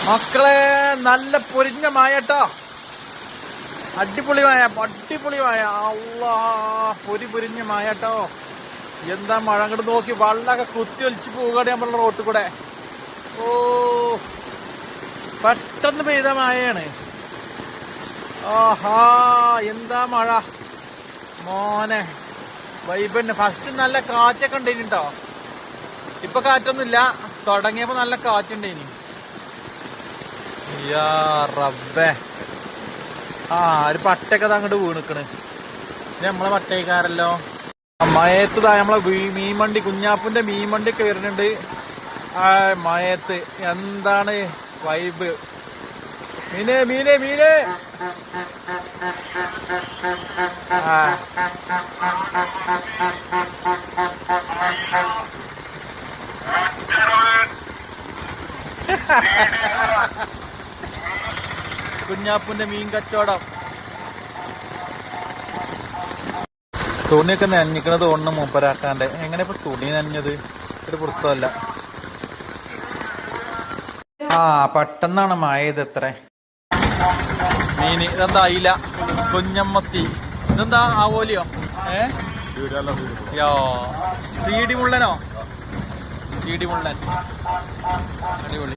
മക്കളെ നല്ല പൊരിഞ്ഞ മായട്ടോ, അടിപൊളി മായ, അടിപൊളി മായ. അള്ളാ, പൊരിഞ്ഞ മായട്ടോ. എന്താ മഴ അങ്ങോട്ട് നോക്കി, വെള്ളമൊക്കെ കുത്തി ഒലിച്ചു പോവുകയാണ് നമ്മളുടെ റോട്ടിൽ കൂടെ. ഓ, പെട്ടെന്ന് പെയ്ത മായയാണ്. ആഹാ, എന്താ മഴ മോനെ, വൈബന്നെ. ഫസ്റ്റ് നല്ല കാറ്റൊക്കെ ഉണ്ടേനി കേട്ടോ, ഇപ്പൊ കാറ്റൊന്നുമില്ല, തുടങ്ങിയപ്പോ നല്ല കാറ്റുണ്ടേനി. യാ റബ്ബേ, ഒരു പട്ടയൊക്കെ അങ്ങോട്ട് വീണിക്കണ്. നമ്മളെ പട്ടയക്കാരല്ലോ. മയത്ത് നമ്മളെ മീൻവണ്ടി, കുഞ്ഞാപ്പിന്റെ മീൻവണ്ടി ഒക്കെ വരുന്നുണ്ട്. മയത്ത് എന്താണ് വൈബ്. മീനെ മീനെ മീനെ. കുഞ്ഞാപ്പിന്റെ മീൻ കച്ചവടം. തുണിയൊക്കെ നനഞ്ഞിക്കണത് ഒന്ന് മൂപ്പരാക്കാണ്ട്. എങ്ങനെ ഇപ്പൊ തുണി നനഞ്ഞത്? ഒരു പുറത്തല്ല. പെട്ടെന്നാണ് മായത്. എത്ര മീന്? ഇതെന്താ അയില, കുഞ്ഞമ്മത്തി. ഇതെന്താ ആവോലിയോ? യോ, സീഡി മുള്ളനോ? സീഡി മുള്ളൻ, അടിപൊളി.